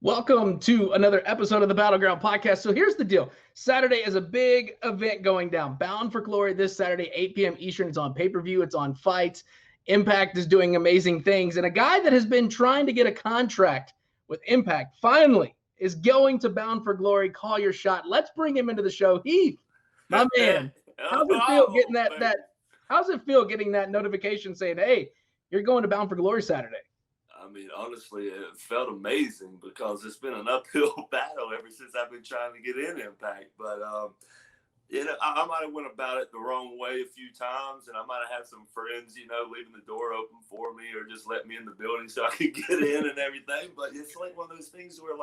Welcome to another episode of the Battleground Podcast. So here's the deal. Saturday is a big event going down. Bound for Glory this Saturday, 8 p.m. Eastern. It's on pay-per-view. It's on Fights. Impact is doing amazing things. And a guy that has been trying to get a contract with Impact finally is going to Bound for Glory. Call your shot. Let's bring him into the show. Heath, my man, how's it feel getting how's it feel getting that notification saying, hey, you're going to Bound for Glory Saturday? I mean, honestly, it felt amazing because it's been an uphill battle ever since I've been trying to get in Impact. But, I might have went about it the wrong way a few times, and I might have had some friends, leaving the door open for me or just let me in the building so I could get in and everything. But it's like one of those things where,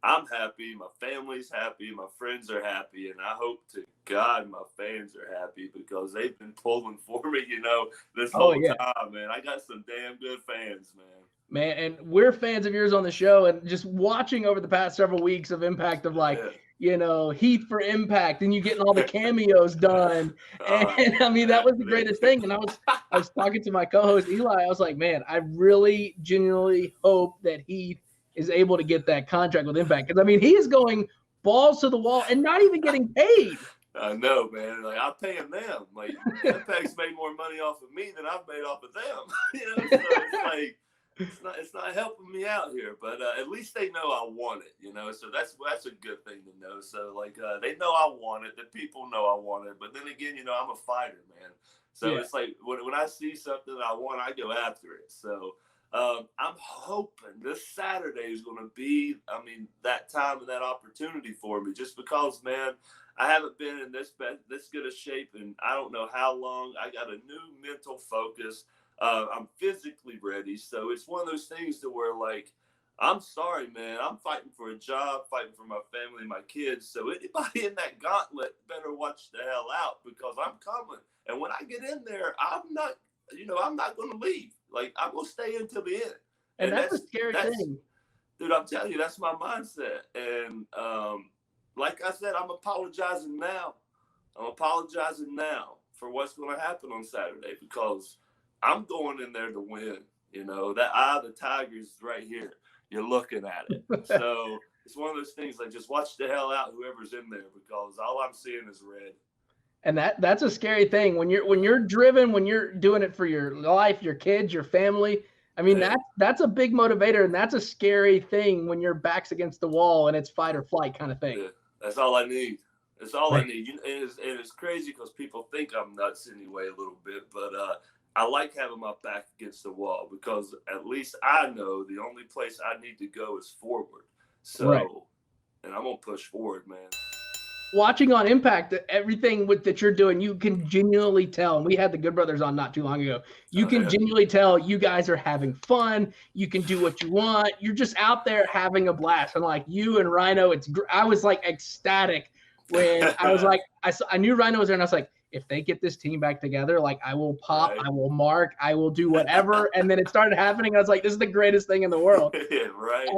I'm happy, my family's happy, my friends are happy, and I hope to God my fans are happy because they've been pulling for me, this whole time, man. I got some damn good fans, man. Man, and we're fans of yours on the show, and just watching over the past several weeks of Impact of Heath for Impact, and you getting all the cameos done. And I mean, that was the greatest thing. And I was talking to my co-host Eli. I was like, man, I really genuinely hope that Heath is able to get that contract with Impact. Because, I mean, he is going balls to the wall and not even getting paid. I know, man. I'm paying them. Impact's made more money off of me than I've made off of them. So it's not helping me out here. But at least they know I want it, So that's a good thing to know. So, they know I want it. The people know I want it. But then again, I'm a fighter, man. So It's like when I see something I want, I go after it. So I'm hoping this Saturday is going to be, that time and that opportunity for me, just because, man, I haven't been in this good a shape and I don't know how long. I got a new mental focus. I'm physically ready. So it's one of those things to where, I'm sorry, man, I'm fighting for a job, fighting for my family, my kids. So anybody in that gauntlet better watch the hell out because I'm coming. And when I get in there, I'm not going to leave. I'm going to stay until the end. And that's a scary thing. Dude, I'm telling you, that's my mindset. And like I said, I'm apologizing now. For what's going to happen on Saturday because I'm going in there to win. That eye of the tiger is right here. You're looking at it. So it's one of those things just watch the hell out whoever's in there because all I'm seeing is red. And that's a scary thing when you're driven, when you're doing it for your life, your kids, your family. I mean, that's a big motivator, and that's a scary thing when your back's against the wall and it's fight or flight kind of thing. Yeah, that's all I need. That's all I need. And it's crazy because people think I'm nuts anyway a little bit, but I like having my back against the wall because at least I know the only place I need to go is forward. So, and I'm going to push forward, man. Watching on Impact, everything that you're doing, you can genuinely tell, and we had the Good Brothers on not too long ago, you can genuinely tell you guys are having fun. You can do what you want. You're just out there having a blast. And you and Rhino, I was ecstatic when I was I knew Rhino was there, and I was like, if they get this team back together, I will pop, I will mark, I will do whatever. And then it started happening. I was like, this is the greatest thing in the world. Yeah, right.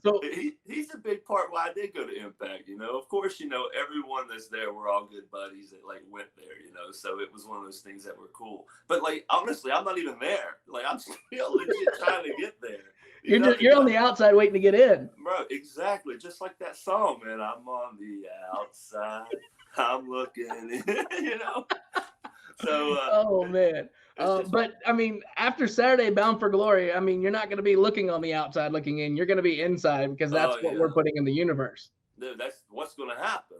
So he's a big part why I did go to Impact, Of course, everyone that's there, we're all good buddies that went there, So it was one of those things that were cool. But honestly, I'm not even there. I'm still legit trying to get there. You're on the outside waiting to get in. Bro, exactly. Just like that song, man. I'm on the outside. I'm looking in, So, oh man. But I mean, after Saturday, Bound for Glory, I mean, you're not going to be looking on the outside, looking in. You're going to be inside because that's what we're putting in the universe. Dude, that's what's going to happen.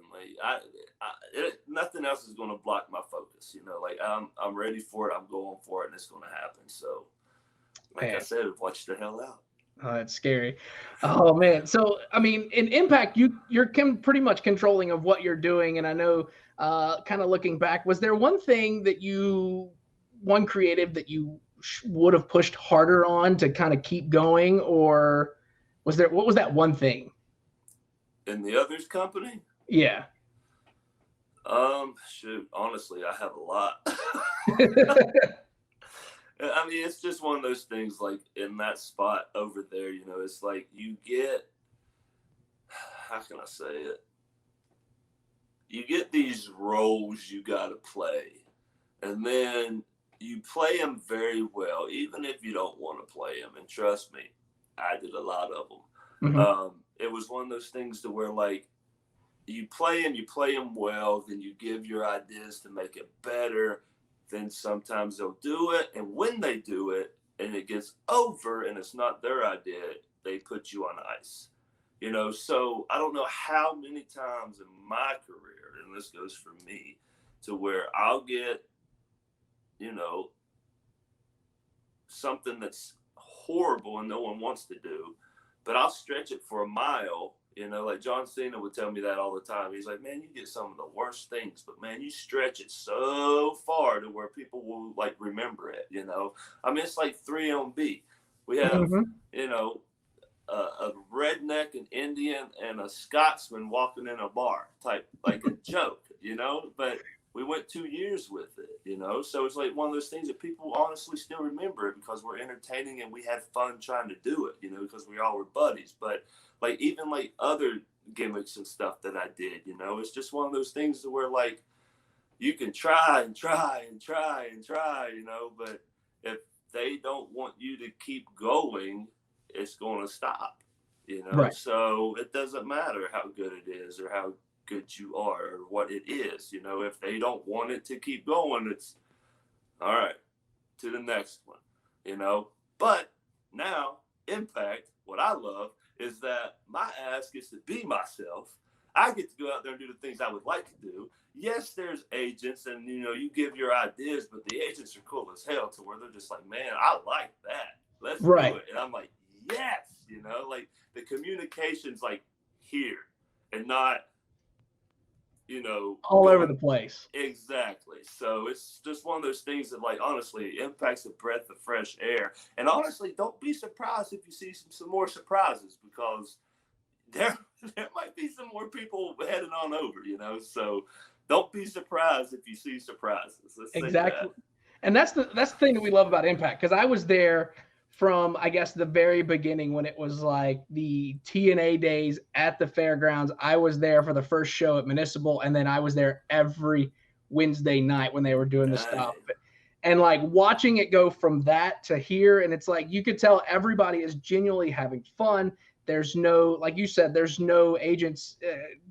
Nothing else is going to block my focus. I'm ready for it. I'm going for it, and it's going to happen. So, I said, watch the hell out. Oh, that's scary. Oh man. So, I mean, in Impact, you're pretty much controlling of what you're doing. And I know, kind of looking back, was there one creative that you would have pushed harder on to kind of keep going, or what was that one thing? In the others company? Yeah. Shoot, honestly, I have a lot. I mean, it's just one of those things, in that spot over there, it's you get, how can I say it? You get these roles you got to play, and then you play them very well, even if you don't want to play them. And trust me, I did a lot of them. It was one of those things to where like you play them well, then you give your ideas to make it better. Then sometimes they'll do it, and when they do it and it gets over and it's not their idea, they put you on ice. You know, so I don't know how many times in my career, and this goes for me, to where I'll get, you know, something that's horrible and no one wants to do, but I'll stretch it for a mile. You know, like John Cena would tell me that all the time. He's like, man, you get some of the worst things, but man, you stretch it so far to where people will like remember it, you know? I mean, it's like 3 on B. We have, you know, a redneck, an Indian, and a Scotsman walking in a bar type, like a joke, you know? But we went 2 years with it, you know? So it's like one of those things that people honestly still remember it because we're entertaining and we had fun trying to do it, you know, because we all were buddies. But like even like other gimmicks and stuff that I did, you know, it's just one of those things where like you can try and try and try and try, you know, but if they don't want you to keep going, it's going to stop, you know? Right. So it doesn't matter how good it is or how good you are or what it is, you know, if they don't want it to keep going, it's all right, to the next one, you know? But now Impact, what I love is that my ass gets to be myself. I get to go out there and do the things I would like to do. Yes, there's agents and, you know, you give your ideas, but the agents are cool as hell to where they're just like, man, I like that. Let's do it. And I'm like, yes, you know, like the communication's like here and not, you know, all over the place. Exactly. So it's just one of those things that, like, honestly, impacts a breath of fresh air. And honestly, don't be surprised if you see some more surprises because there might be some more people heading on over, you know. So don't be surprised if you see surprises. Exactly. And that's the thing that we love about Impact, because I was there from, I guess, the very beginning when it was like the TNA days at the fairgrounds. I was there for the first show at Municipal, and then I was there every Wednesday night when they were doing the stuff. And like watching it go from that to here, and it's like you could tell everybody is genuinely having fun. There's no, like you said, there's no agents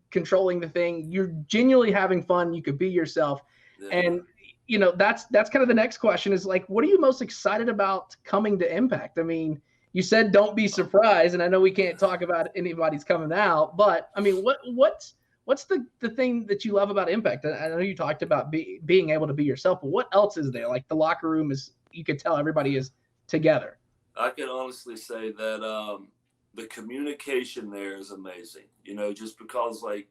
controlling the thing. You're genuinely having fun. You could be yourself. And you know, that's kind of the next question is like, what are you most excited about coming to Impact? I mean, you said don't be surprised, and I know we can't talk about anybody's coming out, but I mean, what's the thing that you love about Impact? I know you talked about being able to be yourself, but what else is there? Like the locker room is, you could tell everybody is together. I can honestly say that the communication there is amazing, you know, just because like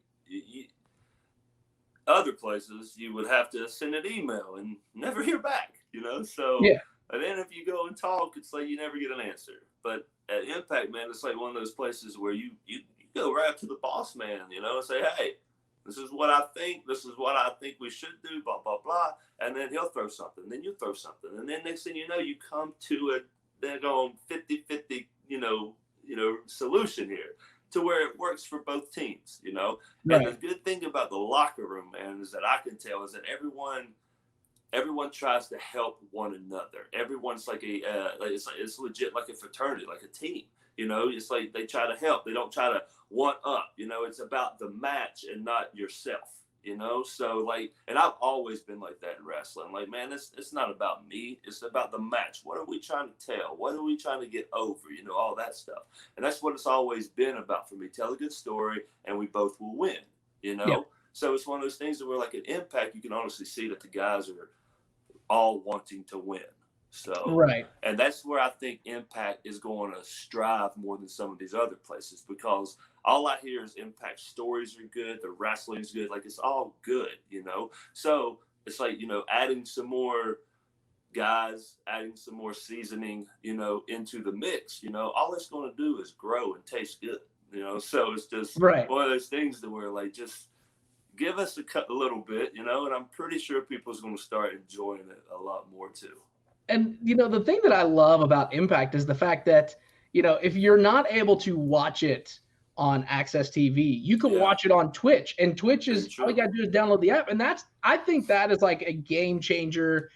other places you would have to send an email and never hear back, you know? So, and then if you go and talk, it's like you never get an answer. But at Impact, man, it's like one of those places where you go right up to the boss man, you know, and say, hey, this is what I think. This is what I think we should do, blah, blah, blah. And then he'll throw something. Then you throw something. And then next thing you know, you come to a daggone 50-50, you know, solution here, to where it works for both teams, you know? Right. And the good thing about the locker room, man, is that I can tell is that everyone tries to help one another. Everyone's like it's legit like a fraternity, like a team, you know? It's like they try to help. They don't try to one up, you know? It's about the match and not yourself, you know? So like, and I've always been like that in wrestling. Like, man, it's not about me. It's about the match. What are we trying to tell? What are we trying to get over? You know, all that stuff. And that's what it's always been about for me. Tell a good story and we both will win, you know? Yeah. So it's one of those things that we're like at Impact, you can honestly see that the guys are all wanting to win. So, right. And that's where I think Impact is going to strive more than some of these other places, because all I hear is Impact stories are good, the wrestling's good, like it's all good, you know? So it's like, you know, adding some more guys, adding some more seasoning, you know, into the mix, you know, all it's going to do is grow and taste good, you know? So it's just one of those things that we're like, just give us a little bit, you know, and I'm pretty sure people's going to start enjoying it a lot more too. And, you know, the thing that I love about Impact is the fact that, you know, if you're not able to watch it on Access TV, you can watch it on Twitch. And Twitch is, all you got to do is download the app. And I think that is like a game changer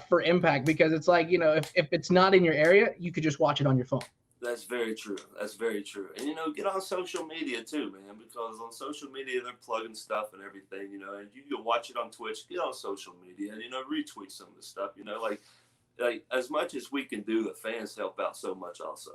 for Impact, because it's like, you know, if it's not in your area, you could just watch it on your phone. That's very true. That's very true. And, you know, get on social media too, man, because on social media, they're plugging stuff and everything, you know, and you can watch it on Twitch, get on social media and, you know, retweet some of the stuff, you know, like as much as we can do, the fans help out so much also.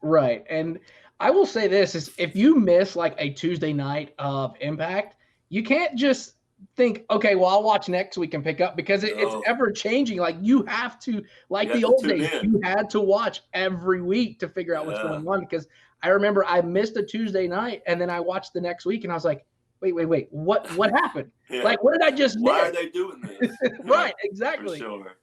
Right. And I will say this is if you miss like a Tuesday night of Impact, you can't just think, okay, well, I'll watch next week and pick up because it's ever changing. Like you have to, like the old days, you had to watch every week to figure out what's going on. Because I remember I missed a Tuesday night and then I watched the next week and I was like, wait, what happened? Yeah. Like, what did I just miss? Why are they doing this? Right, exactly. For sure.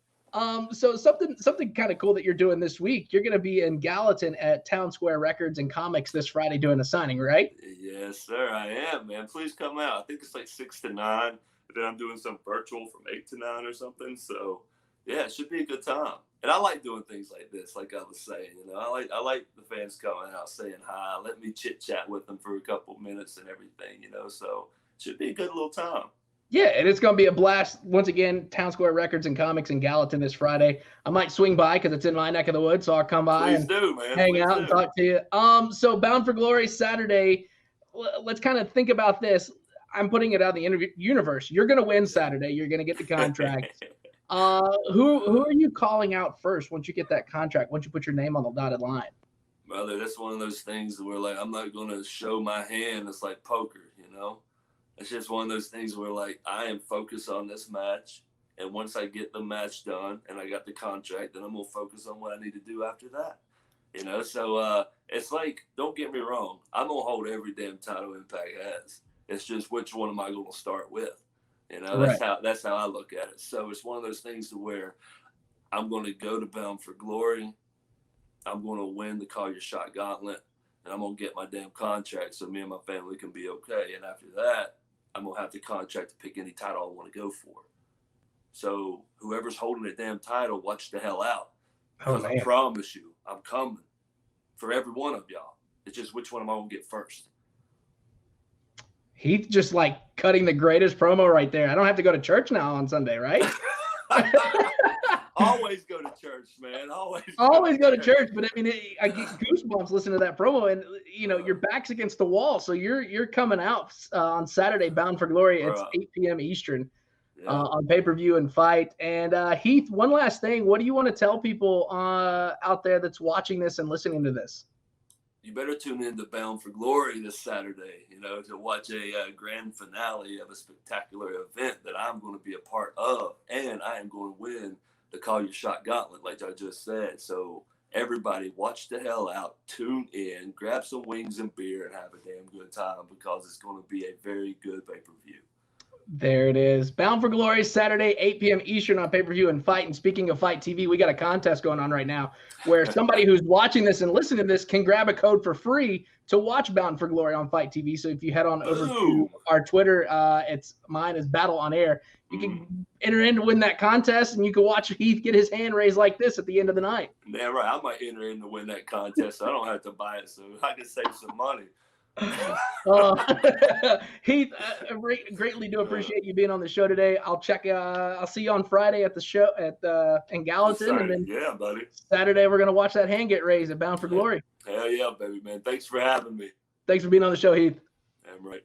So something kind of cool that you're doing this week. You're going to be in Gallatin at Town Square Records and Comics this Friday doing a signing, right? Yes, sir. I am, man. Please come out. I think it's like 6 to 9. But then I'm doing some virtual from 8 to 9 or something. So yeah, it should be a good time. And I like doing things like this, like I was saying. You know, I like the fans coming out saying hi. Let me chit chat with them for a couple minutes and everything. You know, so it should be a good little time. Yeah, and it's going to be a blast. Once again, Town Square Records and Comics in Gallatin this Friday. I might swing by because it's in my neck of the woods, so I'll come by hang out and talk to you. So Bound for Glory Saturday, let's kind of think about this. I'm putting it out in the universe. You're going to win Saturday. You're going to get the contract. Who are you calling out first once you get that contract, once you put your name on the dotted line? Brother, that's one of those things where, like, I'm not going to show my hand. It's like poker, you know? It's just one of those things where, like, I am focused on this match. And once I get the match done and I got the contract, then I'm going to focus on what I need to do after that. You know, so it's like, don't get me wrong. I'm going to hold every damn title Impact has. It's just which one am I going to start with? You know, that's how I look at it. So it's one of those things to where I'm going to go to Bound for Glory. I'm going to win the Call Your Shot Gauntlet. And I'm going to get my damn contract so me and my family can be okay. And after that, I'm going to have the contract to pick any title I want to go for. So whoever's holding the damn title, watch the hell out. Because I promise you, I'm coming for every one of y'all. It's just which one am I going to get first? Heath just like cutting the greatest promo right there. I don't have to go to church now on Sunday, right? Always go to church, man. Always go to church. But I mean, I get goosebumps listening to that promo, and you know your back's against the wall, so you're coming out on Saturday, Bound for Glory. It's 8 p.m. Eastern on pay-per-view and Fight. And Heath, one last thing. What do you want to tell people out there that's watching this and listening to this? You better tune in to Bound for Glory this Saturday, you know, to watch a grand finale of a spectacular event that I'm going to be a part of, and I am going to win the Call Your Shot Gauntlet, like I just said. So everybody watch the hell out, tune in, grab some wings and beer, and have a damn good time because it's going to be a very good pay-per-view. There it is. Bound for Glory, Saturday, 8 p.m. Eastern on pay-per-view and Fight. And speaking of Fight TV, we got a contest going on right now where somebody who's watching this and listening to this can grab a code for free to watch Bound for Glory on Fight TV. So if you head on over to our Twitter, mine is Battle on Air. You can enter in to win that contest, and you can watch Heath get his hand raised like this at the end of the night. Yeah, right. I might enter in to win that contest, so I don't have to buy it, so I can save some money. Heath, I greatly do appreciate you being on the show today. I'll see you on Friday at the show in Gallatin, and then yeah, buddy. Saturday we're gonna watch that hand get raised at Bound for Glory. Hell yeah, baby, man. Thanks for having me. Thanks for being on the show, Heath. Damn right.